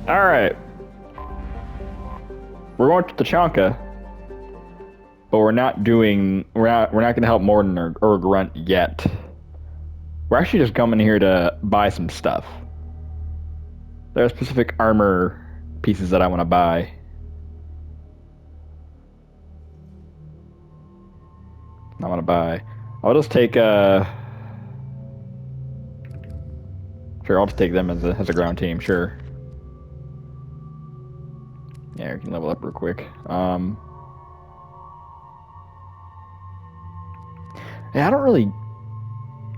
All right, we're going to Tachanka, but we're not gonna help Morden or Grunt yet. We're actually just coming here to buy some stuff. There are specific armor pieces that I want to buy. I want to buy. I'll just take Sure, I'll just take them as a ground team. Sure. Yeah, we can level up real quick. Yeah, I don't really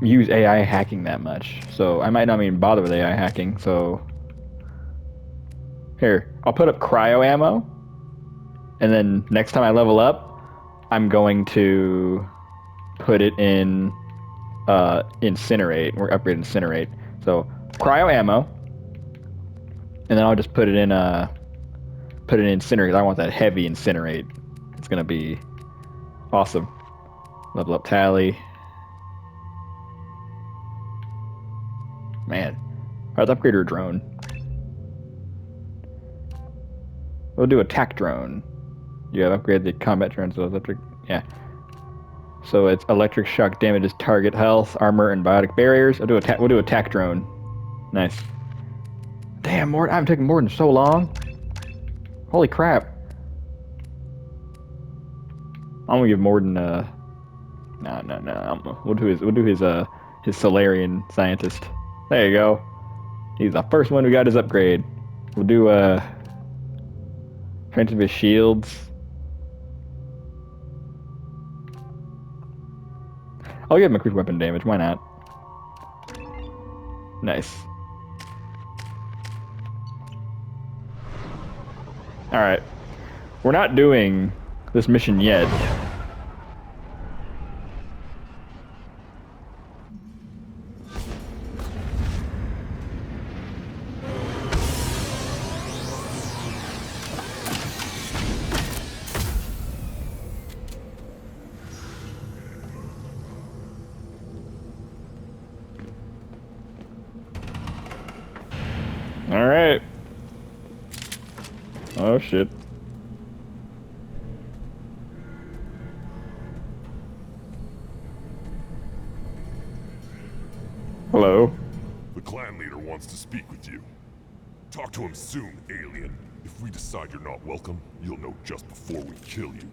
use AI hacking that much, so I might not even bother with AI hacking. So here, I'll put up cryo ammo, and then next time I level up, I'm going to put it in incinerate. We're upgrading incinerate. So cryo ammo, and then I'll just put it in incinerate. I want that heavy incinerate. It's gonna be awesome. Level up tally. Man, let's upgrade our drone. We'll do attack drone. You have upgraded the combat drone to electric. Yeah. So it's electric shock damages target health, armor, and biotic barriers. We'll do attack drone. Nice. Damn, Mort, I haven't taken more than so long. Holy crap. I'm gonna give Morden no. We'll do his Solarian scientist. There you go. He's the first one who got his upgrade. We'll do strength of his shields. I'll give him increased weapon damage. Why not? Nice. All right. We're not doing this mission yet. All right. Oh shit. Hello. The clan leader wants to speak with you. Talk to him soon, alien. If we decide you're not welcome, you'll know just before we kill you.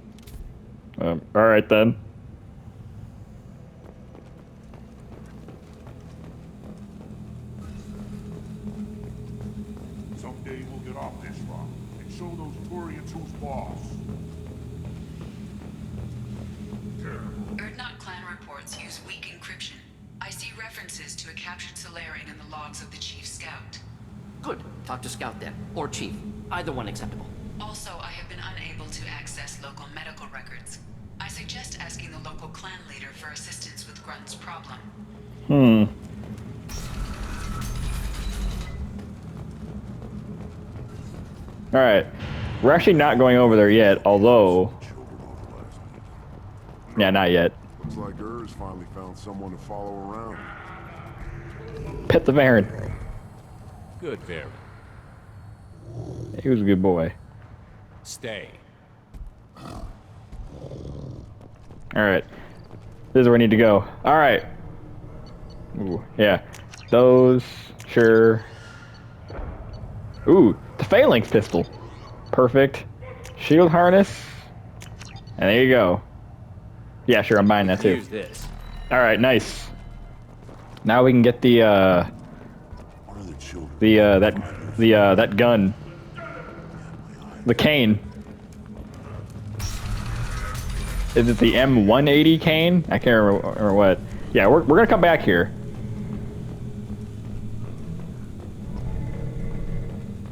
All right then. Someday we'll get off this rock and show those Turians who's boss. Erdnot clan reports use weak encryption. I see references to a captured Solarian in the logs of the Chief Scout. Good. Talk to Scout then. Or Chief. Either one acceptable. Also, I have been unable to access local medical records. I suggest asking the local clan leader for assistance with Grunt's problem. All right. We're actually not going over there yet, although. Yeah, not yet. Looks like Urs finally found someone to follow around. Pet the Baron. Good, Baron. He was a good boy. Stay. All right. This is where I need to go. All right. Ooh, yeah. Those, sure. Ooh, the phalanx pistol. Perfect. Shield harness. And there you go. Yeah, sure, I'm buying that too. Use this. All right, nice. Now we can get that gun. The cane. Is it the M180 cane? I can't remember what. Yeah, we're gonna come back here.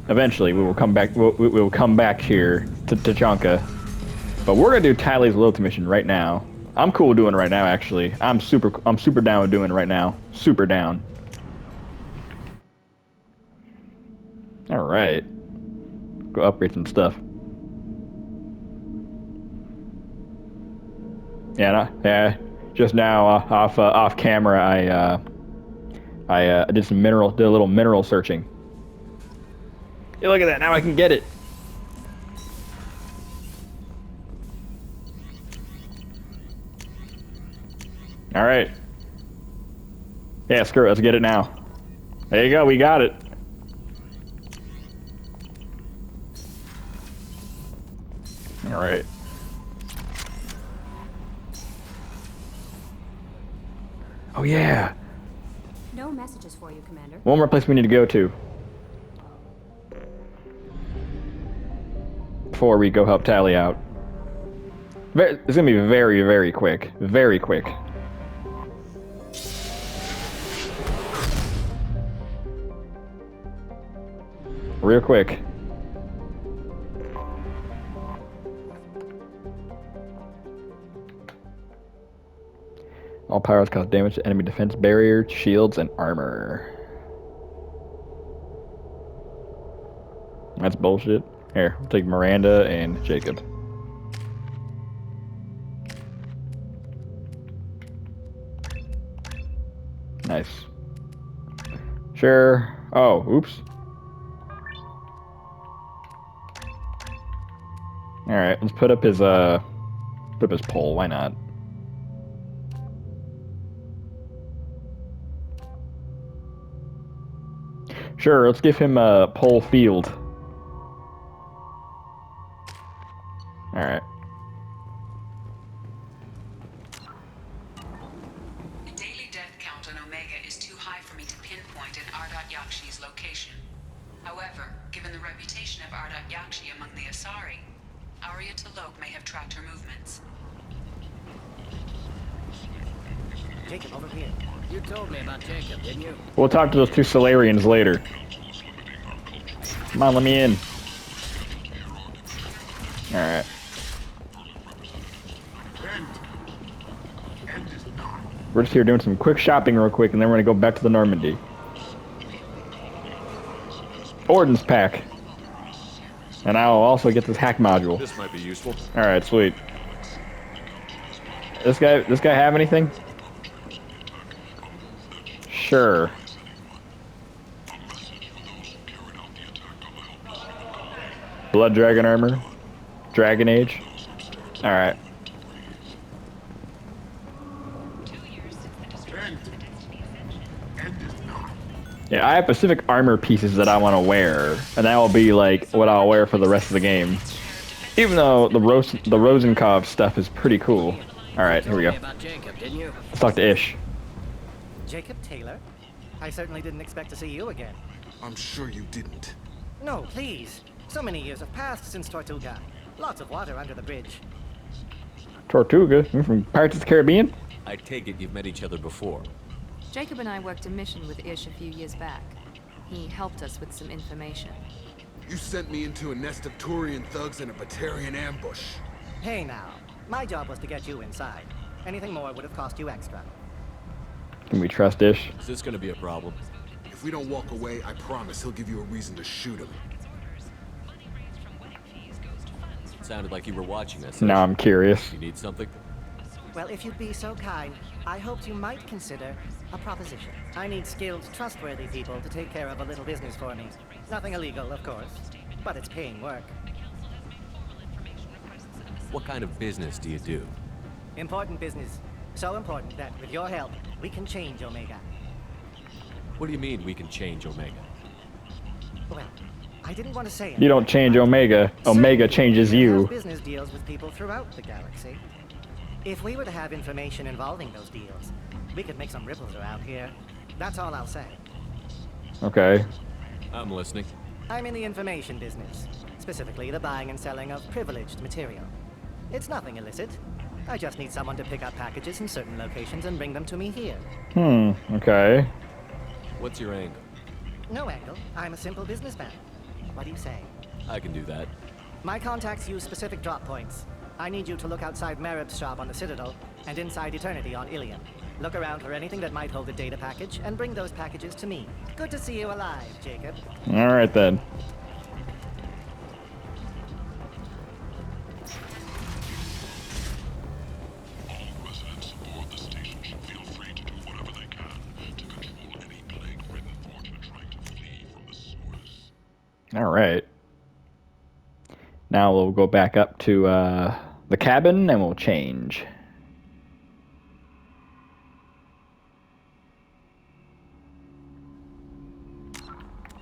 Eventually, we will come back. We will come back here to Tachanka. But we're gonna do Tylee's loyalty mission right now. I'm cool doing it right now. Actually, I'm super down with doing it right now. Super down. All right. Go upgrade some stuff. Yeah. Just now, off camera, I did a little mineral searching. Hey, look at that. Now I can get it. All right. Yeah, screw it. Let's get it now. There you go. We got it. All right. Oh, yeah. No messages for you, Commander. One more place we need to go to. Before we go help Tally out. It's gonna be very, very quick. Very quick. Real quick. All powers cause damage to enemy defense barrier, shields, and armor. That's bullshit. Here, we'll take Miranda and Jacob. Nice. Sure. Oh, oops. Alright, let's put up his pole, why not? Sure, let's give him a pole field. Alright. The daily death count on Omega is too high for me to pinpoint an Ardat Yakshi's location. However, given the reputation of Ardat Yakshi among the Asari, Arya T'Loak may have tracked her movements. Jacob, over here. You told me about Jacob, didn't you? We'll talk to those two Solarians later. Come on, let me in. Alright. We're just here doing some quick shopping real quick, and then we're gonna go back to the Normandy. Ordnance pack. And I'll also get this hack module. This might be useful. Alright, sweet. This guy have anything? Sure. Blood Dragon armor. Dragon Age. Alright. Yeah, I have specific armor pieces that I want to wear, and that will be like what I'll wear for the rest of the game. Even though the Rosenkov stuff is pretty cool. Alright, here we go. About Jacob, didn't you? Let's talk to Ish. Jacob Taylor? I certainly didn't expect to see you again. I'm sure you didn't. No, please. So many years have passed since Tortuga. Lots of water under the bridge. Tortuga? You from Pirates of the Caribbean? I take it you've met each other before. Jacob and I worked a mission with Ish a few years back. He helped us with some information. You sent me into a nest of Turian thugs and a Batarian ambush. Hey now, my job was to get you inside. Anything more would have cost you extra. Can we trust Ish? Is this gonna be a problem? If we don't walk away, I promise he'll give you a reason to shoot him. Sounded like you were watching us. Now I'm curious. You need something? Well, if you'd be so kind, I hoped you might consider a proposition. I need skilled, trustworthy people to take care of a little business for me. Nothing illegal, of course, but it's paying work. What kind of business do you do? Important business. So important that, with your help, we can change Omega. What do you mean we can change Omega? Well, I didn't want to say it. You don't change Omega. Omega changes We you. have business deals with people throughout the galaxy. If we were to have information involving those deals, we could make some ripples around here. That's all I'll say. Okay. I'm listening. I'm in the information business, specifically the buying and selling of privileged material. It's nothing illicit. I just need someone to pick up packages in certain locations and bring them to me here. Okay. What's your angle? No angle. I'm a simple businessman. What do you say? I can do that. My contacts use specific drop points. I need you to look outside Merib's shop on the Citadel and inside Eternity on Ilion. Look around for anything that might hold a data package and bring those packages to me. Good to see you alive, Jacob. Alright then. All residents aboard the station should feel free to do whatever they can to control any plague-ridden Vorta trying to flee from the source. All right. Now we'll go back up to the cabin and we'll change.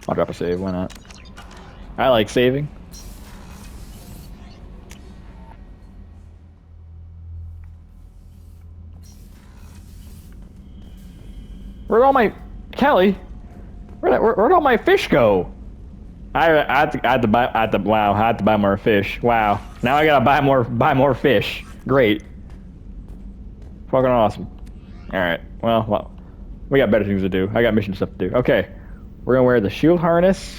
I'll drop a save, why not? I like saving. Where'd all my... Kelly? Where'd all my fish go? I had to buy more fish. Wow. Now I gotta buy more fish. Great. Fucking awesome. Alright. Well, we got better things to do. I got mission stuff to do. Okay. We're gonna wear the shield harness.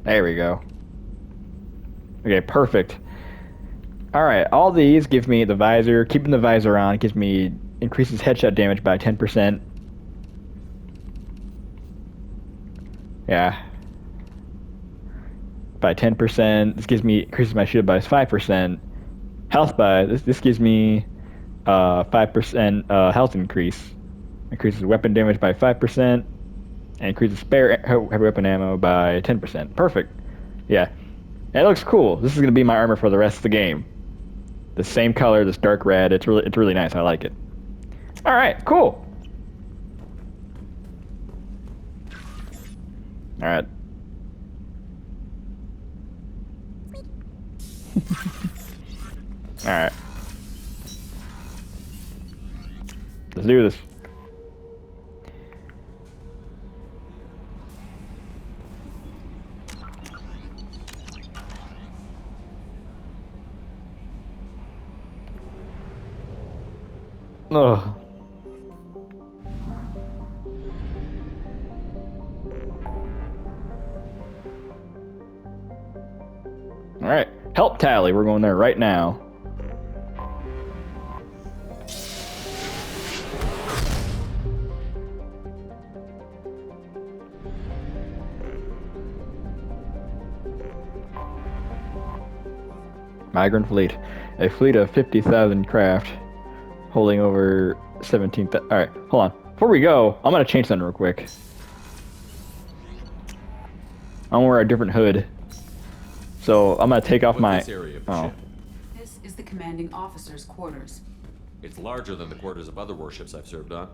There we go. Okay, perfect. Alright, all these give me the visor. Keeping the visor on gives me increases headshot damage by 10%. Yeah. By 10%. This gives me increases my shield by 5%. Health by this gives me 5% health increase. Increases weapon damage by 5%. And increases spare heavy weapon ammo by 10%. Perfect. Yeah. And it looks cool. This is gonna be my armor for the rest of the game. The same color, this dark red. It's really nice. I like it. All right, cool. All right. All right. Let's do this. Ugh. Alright, help tally. We're going there right now. Migrant fleet. A fleet of 50,000 craft. Holding over 17,000. Alright, hold on. Before we go, I'm gonna change something real quick. I'm gonna wear a different hood. So I'm gonna take off my... This area of the Oh. ship? This is the commanding officer's quarters. It's larger than the quarters of other warships I've served on.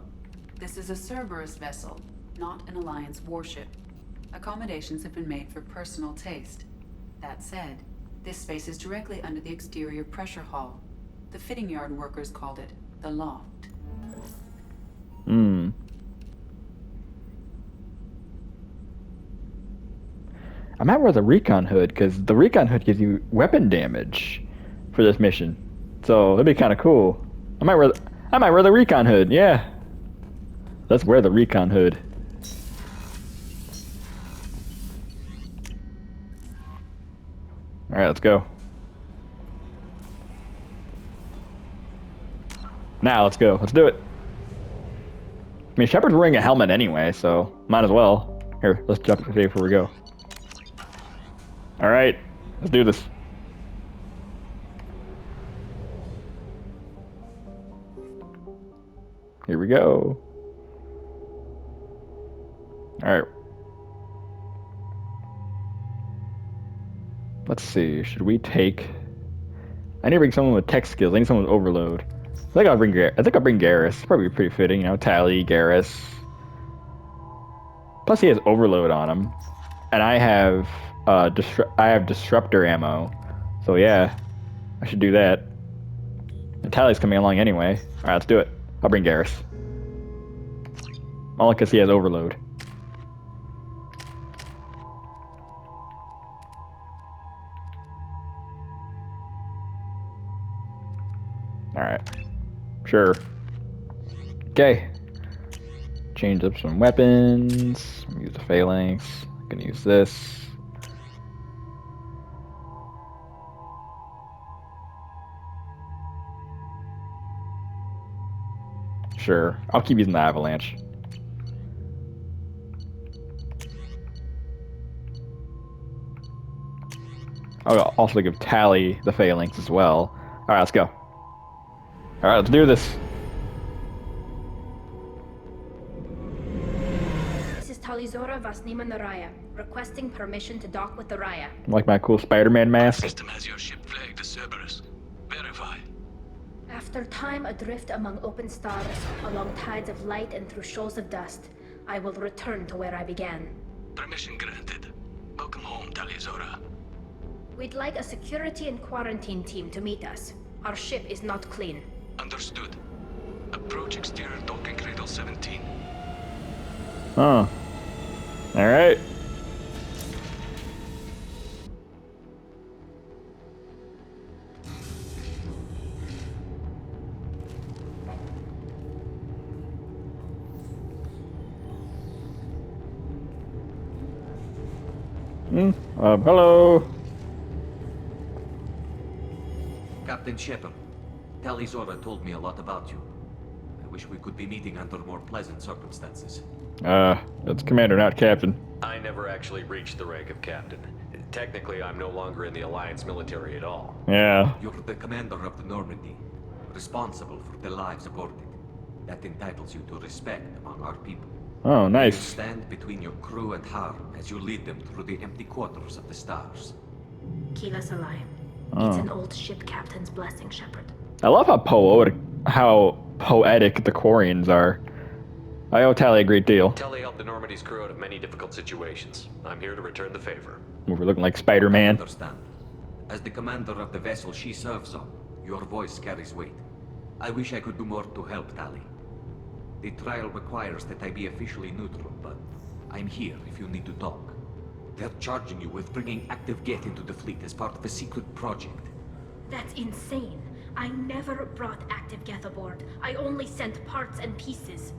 This is a Cerberus vessel, not an Alliance warship. Accommodations have been made for personal taste. That said, this space is directly under the exterior pressure hull. The fitting yard workers called it the loft. Hmm. I might wear the recon hood, because the recon hood gives you weapon damage for this mission. So that'd be kind of cool. I might wear the recon hood, yeah. Let's wear the recon hood. Alright, let's go. Now, let's go. Let's do it. I mean, Shepard's wearing a helmet anyway, so might as well. Here, let's jump to before we go. Alright, let's do this. Here we go. Alright. Let's see, should we take... I need to bring someone with tech skills. I need someone with overload. I think I'll bring Garrus. Probably pretty fitting, you know, Tally, Garrus. Plus he has overload on him. And I have disruptor ammo. So yeah, I should do that. And Tally's coming along anyway. Alright, let's do it. I'll bring Garrus. Only because he has overload. Alright. Sure. Okay. Change up some weapons. Use the phalanx. I'm gonna use this. Sure. I'll keep using the avalanche. I'll also give Tally the phalanx as well. Alright, let's go. Alright, let's do this. Talizora Vasnima Naraya, requesting permission to dock with the Raya. Like my cool Spider-Man mask. System has your ship flagged as Cerberus. Verify. After time adrift among open stars, along tides of light and through shoals of dust, I will return to where I began. Permission granted. Welcome home, Talizora. We'd like a security and quarantine team to meet us. Our ship is not clean. Understood. Approach exterior docking cradle 17. Huh. Alright. Hello. Captain Shepard, Talizora told me a lot about you. I wish we could be meeting under more pleasant circumstances. That's Commander, not Captain. I never actually reached the rank of Captain. Technically, I'm no longer in the Alliance military at all. Yeah. You're the commander of the Normandy, responsible for the lives aboard it. That entitles you to respect among our people. Oh, You nice. stand between your crew and harm as you lead them through the empty quarters of the stars. Kila Salai. Oh. It's an old ship captain's blessing, Shepard. I love how poetic the Quarians are. I owe Tally a great deal. Tally helped the Normandy's crew out of many difficult situations. I'm here to return the favor. We're looking like I Spider-Man. understand. As the commander of the vessel she serves on, your voice carries weight. I wish I could do more to help, Tally. The trial requires that I be officially neutral, but I'm here if you need to talk. They're charging you with bringing active Geth into the fleet as part of a secret project. That's insane. I never brought active Geth aboard. I only sent parts and pieces.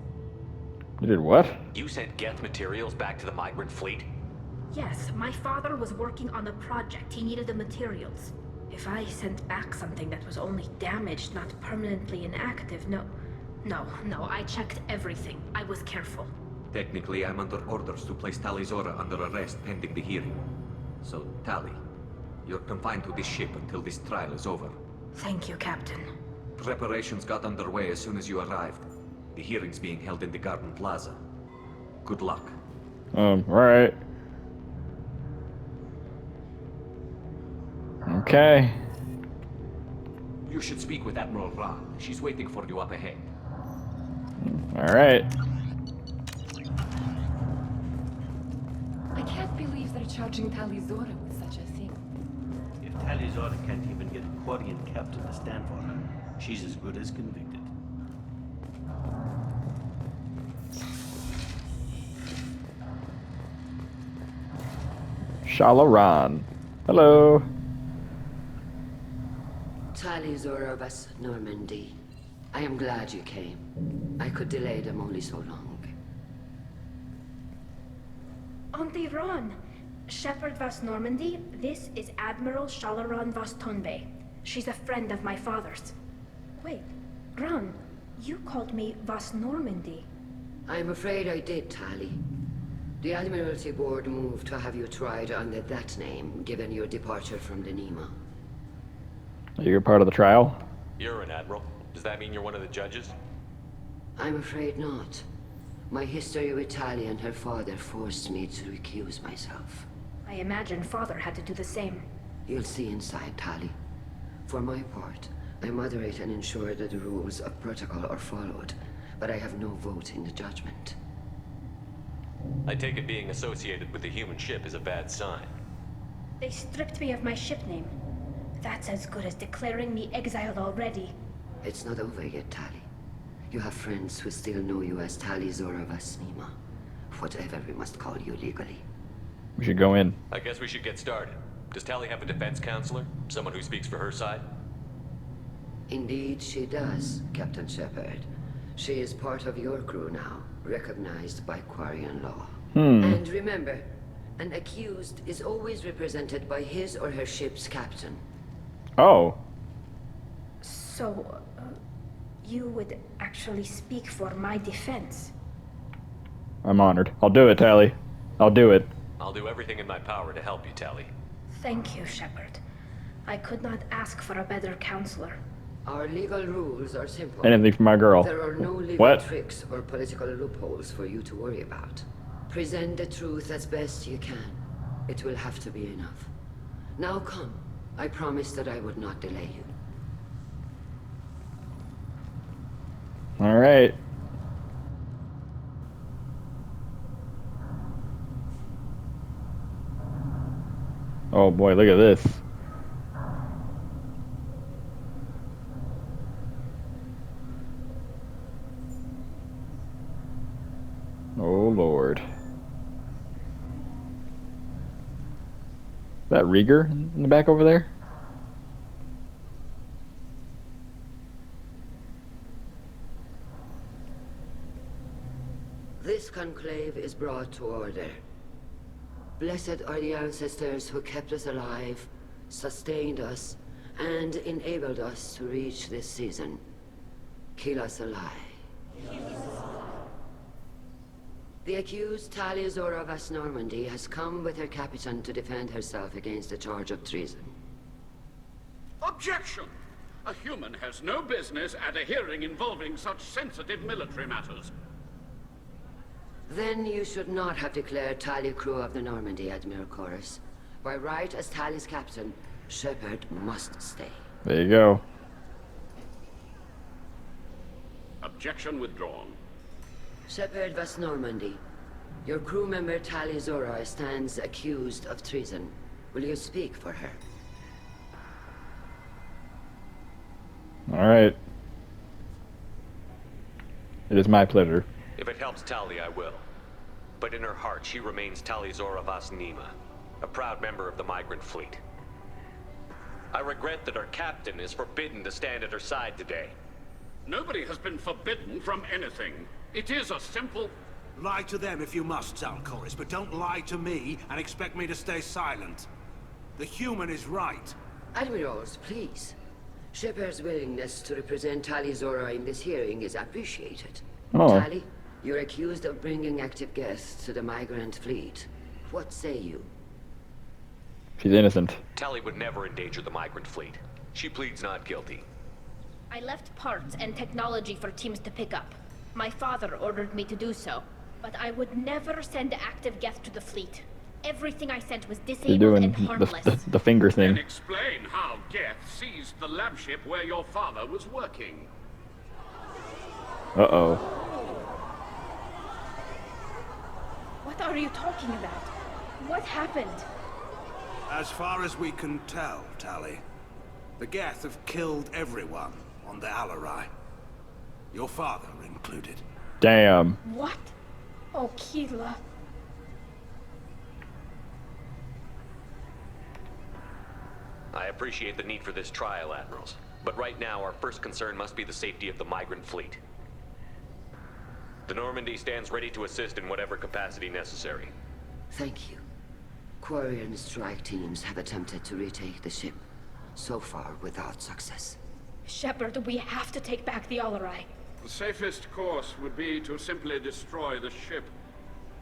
You did what? You sent Geth materials back to the migrant fleet? Yes, my father was working on a project. He needed the materials. If I sent back something that was only damaged, not permanently inactive, no, I checked everything. I was careful. Technically, I'm under orders to place Talizora under arrest pending the hearing. So, Tally, you're confined to this ship until this trial is over. Thank you, Captain. Preparations got underway as soon as you arrived. The hearing's being held in the Garden Plaza. Good luck. Alright. Okay. You should speak with Admiral Ra. She's waiting for you up ahead. Alright. I can't believe they're charging Talizora with such a thing. If Talizora can't even get a Quarian captain to stand for her, she's as good as convicted. Shalaran. Hello. Talizora Vas Normandy. I am glad you came. I could delay them only so long. Auntie Ron! Shepard Vas Normandy, this is Admiral Shalaran Vas Tonbe. She's a friend of my father's. Wait, Ron, you called me Vas Normandy. I'm afraid I did, Tally. The Admiralty Board moved to have you tried under that name, given your departure from the Nima. You're part of the trial? You're an admiral. Does that mean you're one of the judges? I'm afraid not. My history with Tally and her father forced me to recuse myself. I imagine father had to do the same. You'll see inside, Tally. For my part, I moderate and ensure that the rules of protocol are followed, but I have no vote in the judgment. I take it being associated with the human ship is a bad sign. They stripped me of my ship name. That's as good as declaring me exiled already. It's not over yet, Tally. You have friends who still know you as Talizora Vas Nima. Whatever we must call you legally. We should go in. I guess we should get started. Does Tally have a defense counselor? Someone who speaks for her side? Indeed, she does, Captain Shepard. She is part of your crew now, recognized by Quarian law. And remember, an accused is always represented by his or her ship's captain. Oh. So, you would actually speak for my defense? I'm honored. I'll do it, Tally. I'll do it. I'll do everything in my power to help you, Tally. Thank you, Shepard. I could not ask for a better counselor. Our legal rules are simple. Anything for my girl. There are no legal What? tricks or political loopholes for you to worry about. Present the truth as best you can. It will have to be enough. Now come. I promised that I would not delay you. All right. Oh boy, look at this. Oh Lord. Is that Rieger in the back over there? This conclave is brought to order. Blessed are the ancestors who kept us alive, sustained us, and enabled us to reach this season. Keep us alive. The accused Talia Zora Vas Normandy has come with her captain to defend herself against a charge of treason. Objection! A human has no business at a hearing involving such sensitive military matters. Then you should not have declared Talia crew of the Normandy, Admiral Chorus. By right as Talia's captain, Shepard must stay. There you go. Objection withdrawn. Shepard Vas Normandy, your crew member Talia Zora stands accused of treason. Will you speak for her? All right. It is my pleasure. If it helps Tali, I will. But in her heart, she remains Talia Zora Vas Nima, a proud member of the migrant fleet. I regret that our captain is forbidden to stand at her side today. Nobody has been forbidden from anything. It is a simple... Lie to them if you must, Zalcoris, but don't lie to me and expect me to stay silent. The human is right. Admirals, please. Shepard's willingness to represent Talia Zora in this hearing is appreciated. Oh. Tali, you're accused of bringing active guests to the migrant fleet. What say you? She's innocent. Tali would never endanger the migrant fleet. She pleads not guilty. I left parts and technology for teams to pick up. My father ordered me to do so, but I would never send active guests to the fleet. Everything I sent was You're disabled doing and harmless. the finger Then thing. explain how Geth seized the lab ship where your father was working. Uh-oh. What are you talking about? What happened? As far as we can tell, Tali, the Geth have killed everyone on the Alarai. Your father included. Damn. What? Oh, Keela. I appreciate the need for this trial, Admirals. But right now, our first concern must be the safety of the migrant fleet. The Normandy stands ready to assist in whatever capacity necessary. Thank you. Quarian strike teams have attempted to retake the ship, so far without success. Shepard, we have to take back the Alarai. The safest course would be to simply destroy the ship.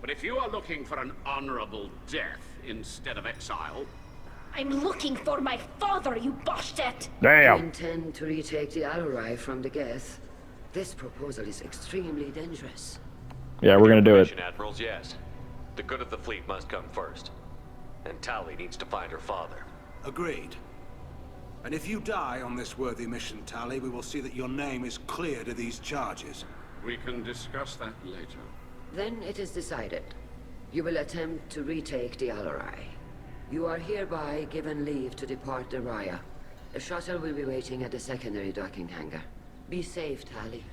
But if you are looking for an honorable death instead of exile... I'm looking for my father, you Boshtet! You intend to retake the Alarai from the Geth? This proposal is extremely dangerous. Yeah, we're gonna do it. Admirals, yes. The good of the fleet must come first. And Tali needs to find her father. Agreed. And if you die on this worthy mission, Tali, we will see that your name is cleared of these charges. We can discuss that later. Then it is decided. You will attempt to retake the Alarai. You are hereby given leave to depart the Raya. A shuttle will be waiting at the secondary docking hangar. Be safe, Tali.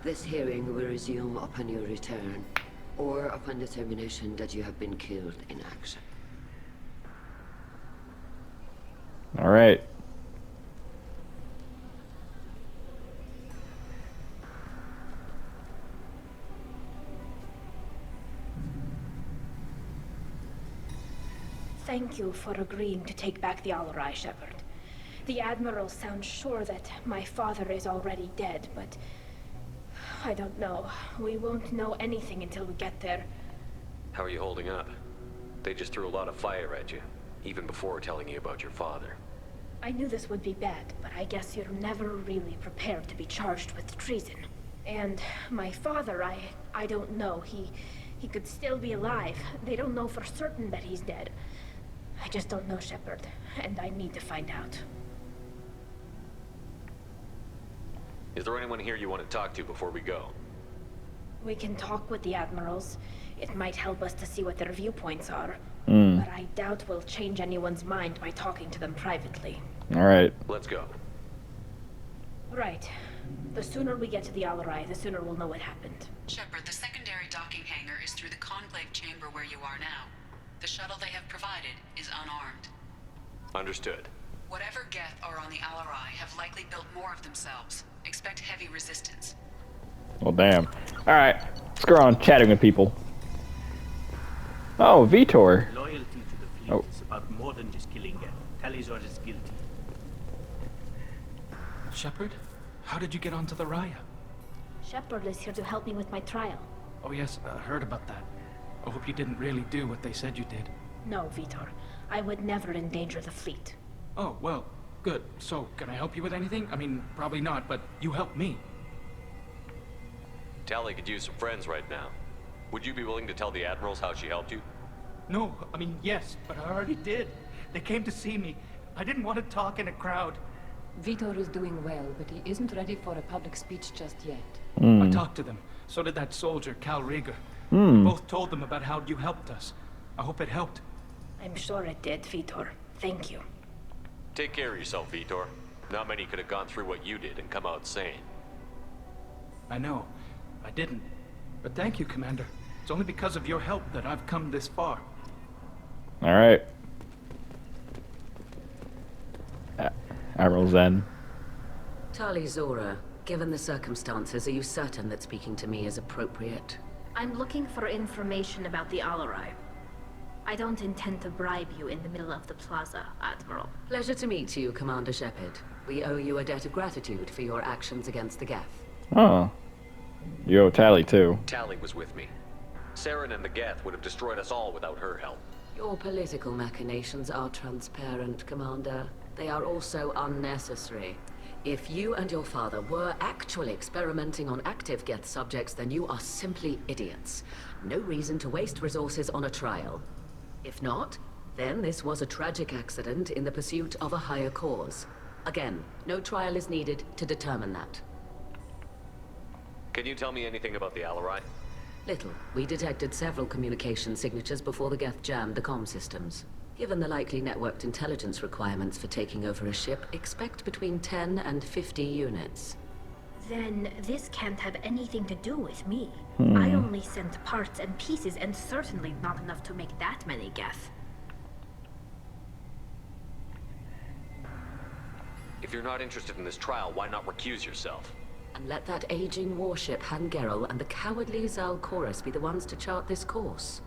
This hearing will resume upon your return, or upon determination that you have been killed in action. All right. Thank you for agreeing to take back the Alarai, Shepard. The Admiral sounds sure that my father is already dead, but... I don't know. We won't know anything until we get there. How are you holding up? They just threw a lot of fire at you, even before telling you about your father. I knew this would be bad, but I guess you're never really prepared to be charged with treason. And my father, I don't know. He could still be alive. They don't know for certain that he's dead. I just don't know, Shepard, and I need to find out. Is there anyone here you want to talk to before we go? We can talk with the admirals. It might help us to see what their viewpoints are. Hmm. But I doubt we'll change anyone's mind by talking to them privately. Alright. Let's go. Right. The sooner we get to the Alarai, the sooner we'll know what happened. Shepard, the secondary docking hangar is through the conclave chamber where you are now. The shuttle they have provided is unarmed. Understood. Whatever Geth are on the Alarai have likely built more of themselves. Expect heavy resistance. Well, damn. Alright. Let's go on chatting with people. Oh, Vitor. Loyalty to the fleet is about more than just killing Geth. Talizor is guilty. Shepard, how did you get onto the Raya? Shepard is here to help me with my trial. Oh yes, I heard about that. I hope you didn't really do what they said you did. No, Vitor. I would never endanger the fleet. Oh, well, good. So, can I help you with anything? I mean, probably not, but you helped me. Tali could use some friends right now. Would you be willing to tell the admirals how she helped you? No, I mean, yes, but I already did. They came to see me. I didn't want to talk in a crowd. Vitor is doing well, but he isn't ready for a public speech just yet. I talked to them. So did that soldier, Cal Rieger. We both told them about how you helped us. I hope it helped. I'm sure it did, Vitor. Thank you. Take care of yourself, Vitor. Not many could have gone through what you did and come out sane. I know. I didn't. But thank you, Commander. It's only because of your help that I've come this far. Alright. Admiral Zen. Tali Zora, given the circumstances, are you certain that speaking to me is appropriate? I'm looking for information about the Alarai. I don't intend to bribe you in the middle of the plaza, Admiral. Pleasure to meet you, Commander Shepard. We owe you a debt of gratitude for your actions against the Geth. Oh. You owe Tali too. Tali was with me. Saren and the Geth would have destroyed us all without her help. Your political machinations are transparent, Commander. They are also unnecessary. If you and your father were actually experimenting on active Geth subjects, then you are simply idiots. No reason to waste resources on a trial. If not, then this was a tragic accident in the pursuit of a higher cause. Again, no trial is needed to determine that. Can you tell me anything about the Alarai? Little. We detected several communication signatures before the Geth jammed the comm systems. Given the likely networked intelligence requirements for taking over a ship, expect between 10 and 50 units. Then this can't have anything to do with me. I only sent parts and pieces, and certainly not enough to make that many Geth. If you're not interested in this trial, why not recuse yourself? And let that aging warship Han Gerel and the cowardly Zal Chorus be the ones to chart this course?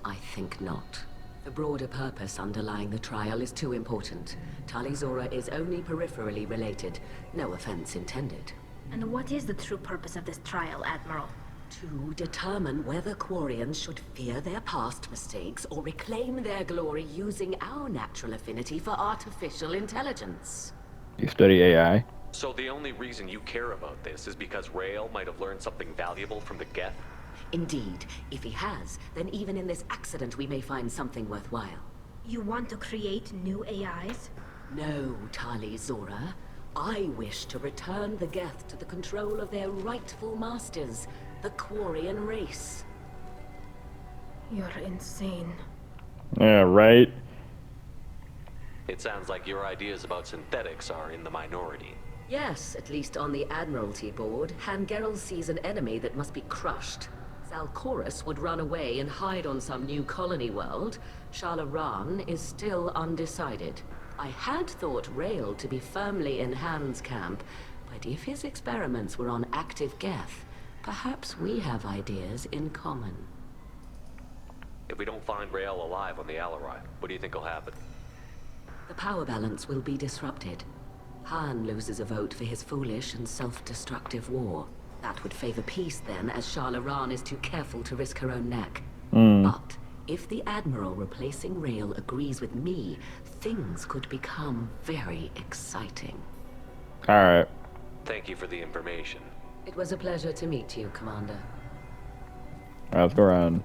I think not. The broader purpose underlying the trial is too important. Tali Zora is only peripherally related. No offense intended. And what is the true purpose of this trial, Admiral? To determine whether Quarians should fear their past mistakes or reclaim their glory using our natural affinity for artificial intelligence. You study AI? So the only reason you care about this is because Rael might have learned something valuable from the Geth? Indeed. If he has, then even in this accident we may find something worthwhile. You want to create new AIs? No, Tali Zora. I wish to return the Geth to the control of their rightful masters, the Quarian race. You're insane. Yeah, right? It sounds like your ideas about synthetics are in the minority. Yes, at least on the Admiralty board, Han Gerel sees an enemy that must be crushed. Zal Chorus would run away and hide on some new colony world. Shala Ran is still undecided. I had thought Rael to be firmly in Han's camp, but if his experiments were on active Geth, perhaps we have ideas in common. If we don't find Rael alive on the Alarai, what do you think will happen? The power balance will be disrupted. Han loses a vote for his foolish and self-destructive war. That would favor peace then, as Shala Ran is too careful to risk her own neck. But if the Admiral replacing Rael agrees with me, things could become very exciting. Alright. Thank you for the information. It was a pleasure to meet you, Commander. Alright, let's go around.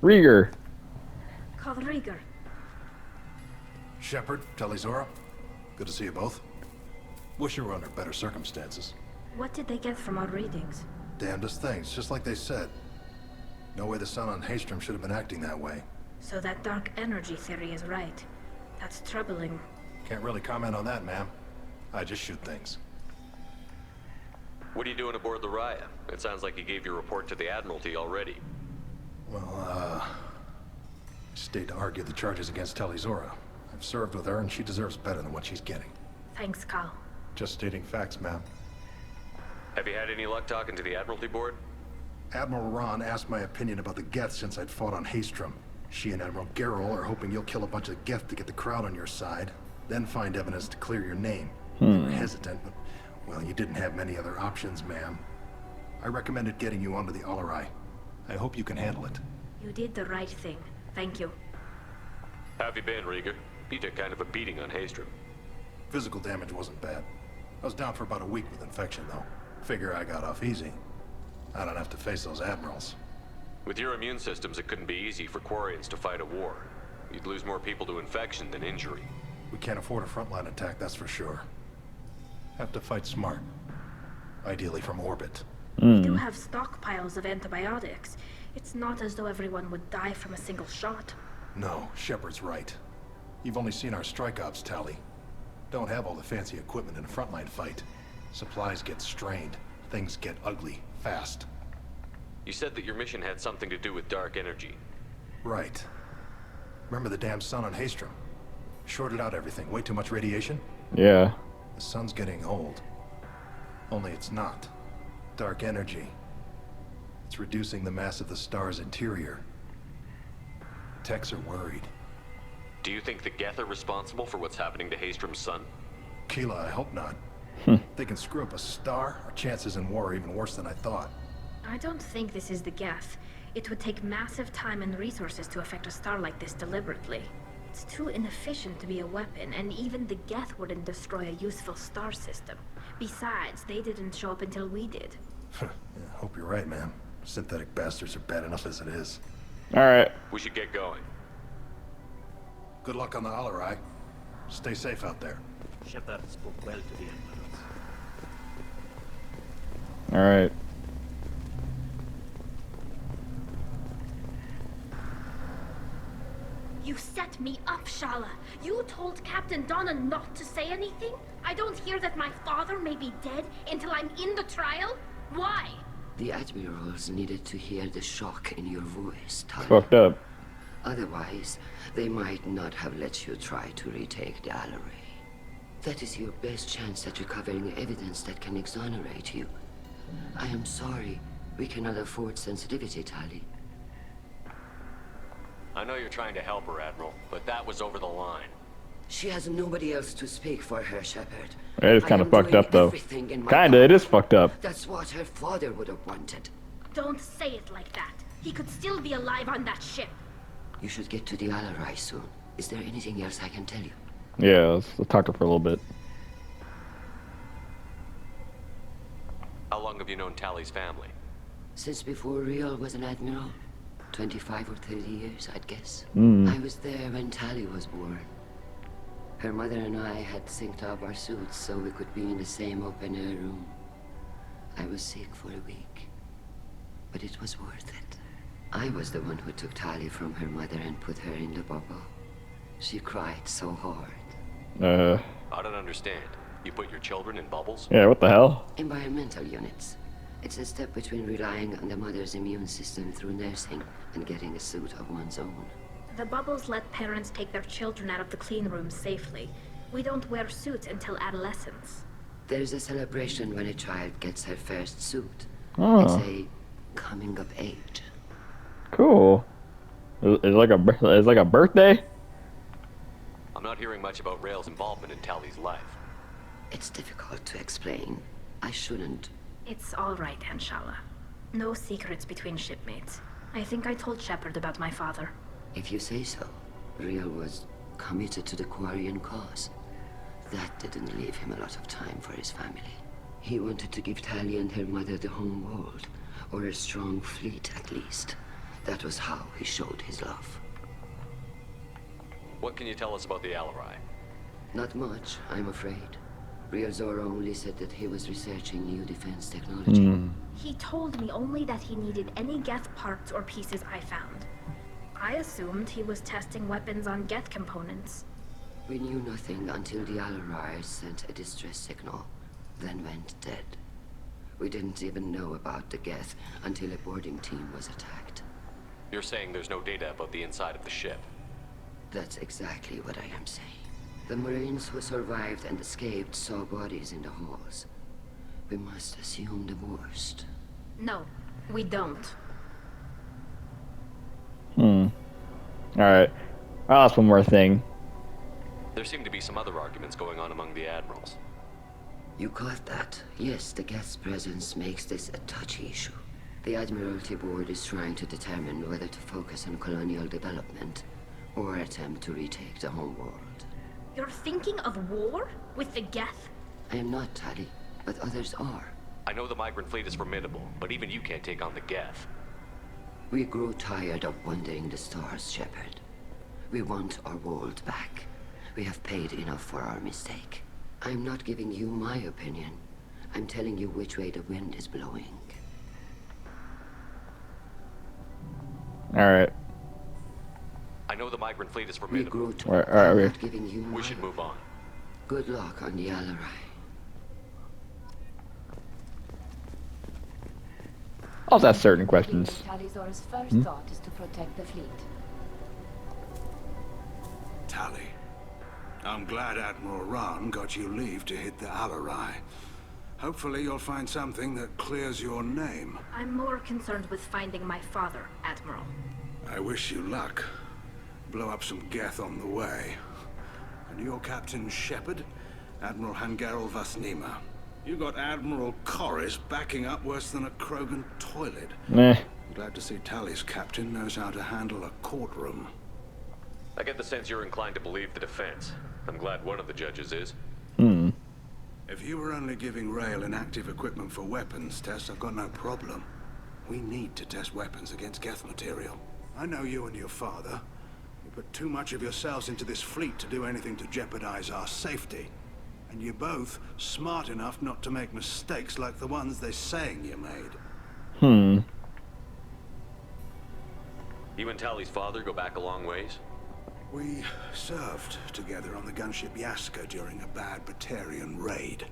Rieger. Call Rieger. Shepard, Talizora. Good to see you both. Wish you were under better circumstances. What did they get from our readings? Damnedest things, just like they said. No way the sun on Haystrom should have been acting that way. So that dark energy theory is right. That's troubling. Can't really comment on that, ma'am. I just shoot things. What are you doing aboard the Raya? It sounds like you gave your report to the Admiralty already. Well, stayed to argue the charges against Talizora. I've served with her, and she deserves better than what she's getting. Thanks, Cal. Just stating facts, ma'am. Have you had any luck talking to the Admiralty board? Admiral Ron asked my opinion about the Geth since I'd fought on Haystrom. She and Admiral Gerrel are hoping you'll kill a bunch of Geth to get the crowd on your side, then find evidence to clear your name. They were hesitant, but, well, you didn't have many other options, ma'am. I recommended getting you onto the Alarai. I hope you can handle it. You did the right thing. Thank you. How have you been, Rieger? You took kind of a beating on Haystrom. Physical damage wasn't bad. I was down for about a week with infection, though. Figure I got off easy. I don't have to face those admirals. With your immune systems, it couldn't be easy for Quarians to fight a war. You'd lose more people to infection than injury. We can't afford a frontline attack, that's for sure. Have to fight smart. Ideally from orbit. We do have stockpiles of antibiotics. It's not as though everyone would die from a single shot. No, Shepard's right. You've only seen our strike ops tally. Don't have all the fancy equipment in a frontline fight. Supplies get strained. Things get ugly, fast. You said that your mission had something to do with dark energy. Right. Remember the damn sun on Haystrom? Shorted out everything. Way too much radiation? Yeah. The sun's getting old. Only it's not. Dark energy. It's reducing the mass of the star's interior. Techs are worried. Do you think the Geth are responsible for what's happening to Haystrom's sun? Keela, I hope not. They can screw up a star. Our chances in war are even worse than I thought. I don't think this is the Geth. It would take massive time and resources to affect a star like this deliberately. It's too inefficient to be a weapon, and even the Geth wouldn't destroy a useful star system. Besides, they didn't show up until we did. Yeah, hope you're right, man. Synthetic bastards are bad enough as it is. Alright. We should get going. Good luck on the Alarai. Stay safe out there. Shepard spoke well to the Admirals. Alright. You set me up, Shala. You told Captain Donna not to say anything? I don't hear that my father may be dead until I'm in the trial? Why? The Admirals needed to hear the shock in your voice, Tali. Fucked up. Otherwise, they might not have let you try to retake the Alarai. That is your best chance at recovering evidence that can exonerate you. I am sorry. We cannot afford sensitivity, Tali. I know you're trying to help her, Admiral, but that was over the line. She has nobody else to speak for her, Shepard. It is kind of fucked up, though. Kinda, it is fucked up. That's what her father would have wanted. Don't say it like that. He could still be alive on that ship. You should get to the Alarai soon. Is there anything else I can tell you? Yeah, let's talk to her for a little bit. How long have you known Tali's family? Since before Riel was an admiral. 25 or 30 years, I'd guess. I was there when Tali was born. Her mother and I had synced up our suits so we could be in the same open-air room. I was sick for a week, but it was worth it. I was the one who took Tali from her mother and put her in the bubble. She cried so hard. I don't understand. You put your children in bubbles? Yeah, what the hell? Environmental units. It's a step between relying on the mother's immune system through nursing and getting a suit of one's own. The bubbles let parents take their children out of the clean rooms safely. We don't wear suits until adolescence. There's a celebration when a child gets her first suit. Oh. It's a coming of age. Cool. It's like a birthday? I'm not hearing much about Rael's involvement in Tali's life. It's difficult to explain. I shouldn't. It's all right, Anshala. No secrets between shipmates. I think I told Shepard about my father. If you say so. Riel was committed to the Quarian cause. That didn't leave him a lot of time for his family. He wanted to give Tali and her mother the home world, or a strong fleet at least. That was how he showed his love. What can you tell us about the Alarai? Not much, I'm afraid. Real Zora only said that he was researching new defense technology. He told me only that he needed any Geth parts or pieces I found. I assumed he was testing weapons on Geth components. We knew nothing until the Alarai sent a distress signal, then went dead. We didn't even know about the Geth until a boarding team was attacked. You're saying there's no data about the inside of the ship? That's exactly what I am saying. The Marines who survived and escaped saw bodies in the halls. We must assume the worst. No, we don't. Alright. I'll ask one more thing. There seem to be some other arguments going on among the admirals. You caught that? Yes, the Geth's presence makes this a touchy issue. The Admiralty Board is trying to determine whether to focus on colonial development or attempt to retake the homeworld. You're thinking of war? With the Geth? I am not, Tali, but others are. I know the migrant fleet is formidable, but even you can't take on the Geth. We grow tired of wandering the stars, Shepard. We want our world back. We have paid enough for our mistake. I'm not giving you my opinion. I'm telling you which way the wind is blowing. Alright. I know the migrant fleet is formidable. We should move on. Good luck on the Alarai. I'll ask certain questions. Tali Zora's first thought is to protect the fleet. Tali, I'm glad Admiral Rahn got you leave to hit the Alarai. Hopefully you'll find something that clears your name. I'm more concerned with finding my father, Admiral. I wish you luck. Blow up some Geth on the way. And you're Captain Shepard, Admiral Hangarel Vasnima. You got Admiral Corris backing up worse than a Krogan toilet. Meh. Glad to see Tali's captain knows how to handle a courtroom. I get the sense you're inclined to believe the defense. I'm glad one of the judges is. If you were only giving Rail inactive equipment for weapons tests, I've got no problem. We need to test weapons against Geth material. I know you and your father. You put too much of yourselves into this fleet to do anything to jeopardize our safety. And you're both smart enough not to make mistakes like the ones they're saying you made. You and Tali's father go back a long ways? We served together on the gunship Yaska during a bad Batarian raid.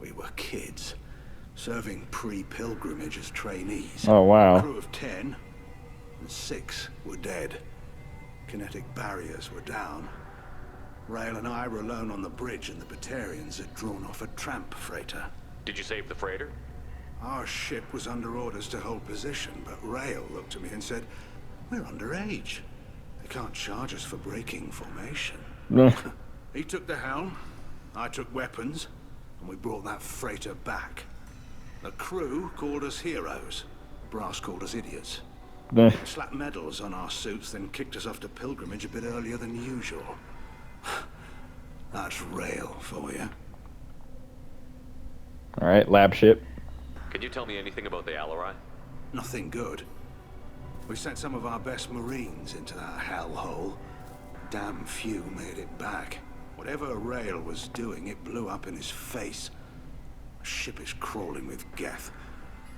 We were kids, serving pre-pilgrimage as trainees. Oh, wow. A crew of 10, and 6 were dead. Kinetic barriers were down. Rail and I were alone on the bridge, and the Batarians had drawn off a tramp freighter. Did you save the freighter? Our ship was under orders to hold position, but Rail looked at me and said, "We're underage. They can't charge us for breaking formation." He took the helm, I took weapons, and we brought that freighter back. The crew called us heroes. Brass called us idiots. Slapped medals on our suits, then kicked us off to pilgrimage a bit earlier than usual. That's Rail for you. Alright, lab ship. Can you tell me anything about the Alarai? Nothing good. We sent some of our best Marines into that hellhole. Damn few made it back. Whatever Rail was doing, it blew up in his face. The ship is crawling with Geth.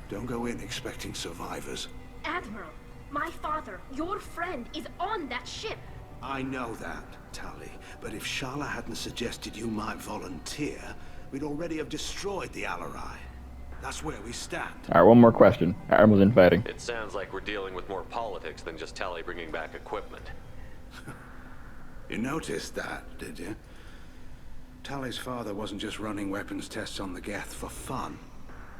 Don't go in expecting survivors. Admiral, my father, your friend, is on that ship. I know that, Tali, but if Shala hadn't suggested you might volunteer, we'd already have destroyed the Alarai. That's where we stand. Alright, one more question. Admiral's infighting. It sounds like we're dealing with more politics than just Tali bringing back equipment. You noticed that, did you? Tali's father wasn't just running weapons tests on the Geth for fun.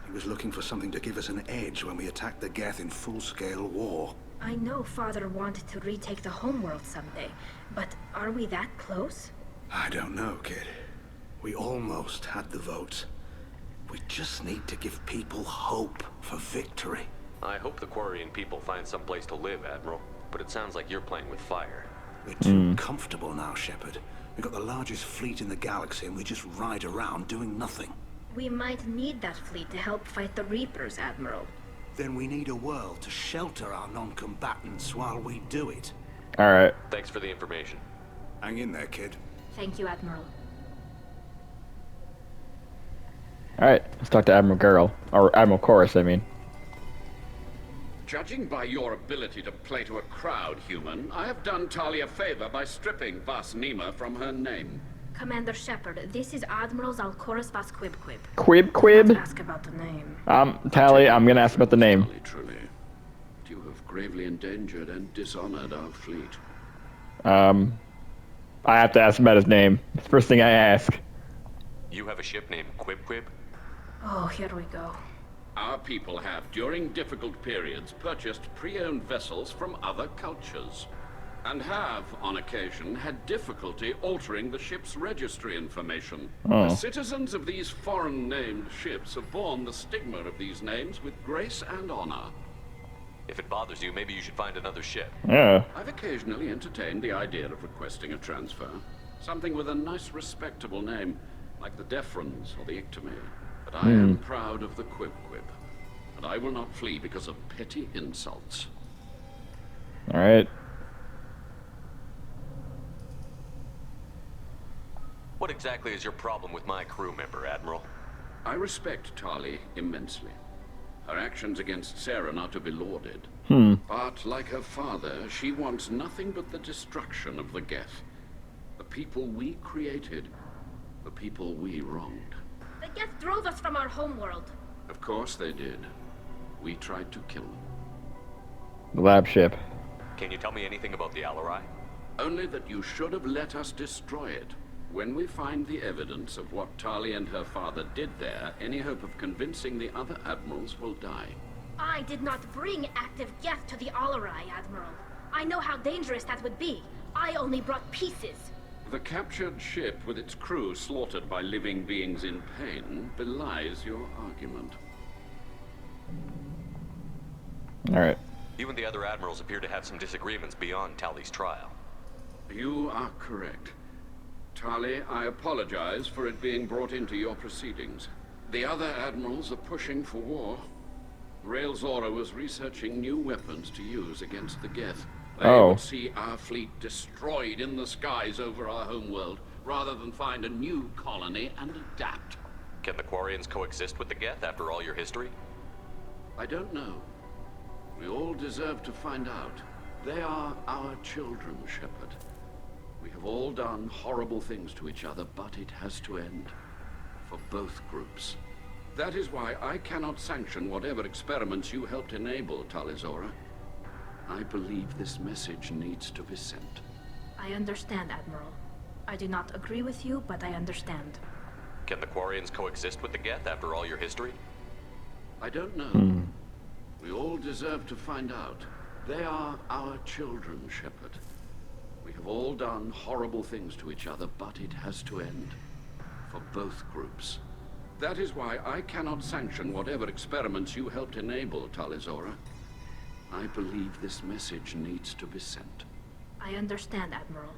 He was looking for something to give us an edge when we attacked the Geth in full-scale war. I know Father wanted to retake the homeworld someday, but are we that close? I don't know, kid. We almost had the votes. We just need to give people hope for victory. I hope the Quarian people find some place to live, Admiral, but it sounds like you're playing with fire. We're too comfortable now, Shepard. We've got the largest fleet in the galaxy and we just ride around doing nothing. We might need that fleet to help fight the Reapers, Admiral. then we need a world to shelter our non-combatants while we do it. Alright. Thanks for the information. Hang in there, kid. Thank you, Admiral. Alright, let's talk to Admiral Girl. Or Admiral Chorus, I mean. Judging by your ability to play to a crowd, human, I have done Tali a favor by stripping Vas Nima from her name. Commander Shepard, this is Admiral Zalkoris Vas Quib-Quib. Quib-Quib? Let's ask about the name. Tali, I'm gonna ask about the name. Truly. You have gravely endangered and dishonored our fleet. I have to ask about his name. It's the first thing I ask. You have a ship named Quib-Quib? Oh, here we go. Our people have, during difficult periods, purchased pre-owned vessels from other cultures, and have, on occasion, had difficulty altering the ship's registry information. Oh. The citizens of these foreign-named ships have borne the stigma of these names with grace and honor. If it bothers you, maybe you should find another ship. Yeah. I've occasionally entertained the idea of requesting a transfer. Something with a nice, respectable name, like the Defrons or the Ictomir. But I am proud of the Quib-Quib, and I will not flee because of petty insults. Alright. What exactly is your problem with my crew member, Admiral? I respect Tali immensely. Her actions against Saren are to be lauded. But, like her father, she wants nothing but the destruction of the Geth. The people we created, the people we wronged. The Geth drove us from our homeworld. Of course they did. We tried to kill them. The lab ship. Can you tell me anything about the Alarai? Only that you should have let us destroy it. When we find the evidence of what Tali and her father did there, any hope of convincing the other admirals will die. I did not bring active Geth to the Alarai, Admiral. I know how dangerous that would be. I only brought pieces. The captured ship with its crew slaughtered by living beings in pain belies your argument. Alright. You and the other admirals appear to have some disagreements beyond Tali's trial. You are correct. Tali, I apologize for it being brought into your proceedings. The other admirals are pushing for war. Rael Zora was researching new weapons to use against the Geth. They would see our fleet destroyed in the skies over our homeworld, rather than find a new colony and adapt. Can the Quarians coexist with the Geth after all your history? I don't know. We all deserve to find out. They are our children, Shepard. We have all done horrible things to each other, but it has to end. For both groups. That is why I cannot sanction whatever experiments you helped enable, Talizora. I believe this message needs to be sent. I understand, Admiral. I do not agree with you, but I understand. Can the Quarians coexist with the Geth after all your history? I don't know. We all deserve to find out. They are our children, Shepard. We have all done horrible things to each other, but it has to end. For both groups. That is why I cannot sanction whatever experiments you helped enable, Talizora. I believe this message needs to be sent. I understand, Admiral.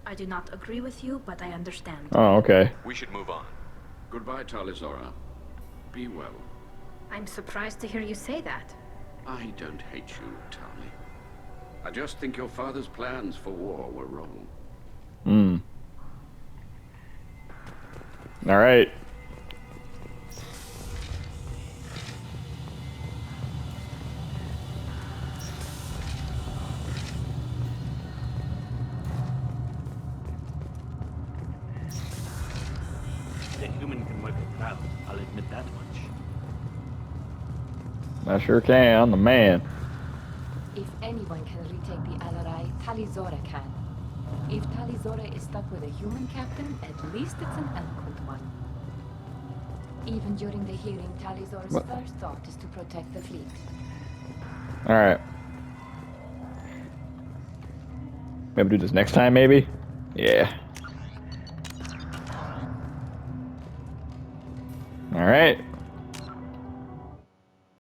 I do not agree with you, but I understand. Oh, okay. We should move on. Goodbye, Talizora. Be well. I'm surprised to hear you say that. I don't hate you, Tali. I just think your father's plans for war were wrong. Alright. The human can work a crowd, I'll admit that much. I sure can, the man. If anyone can retake the Alarai, Talizora can. If Talizora is stuck with a human captain, at least it's an eloquent one. Even during the hearing, Talizora's first thought is to protect the fleet. Alright. Maybe do this next time, maybe? Yeah. Alright.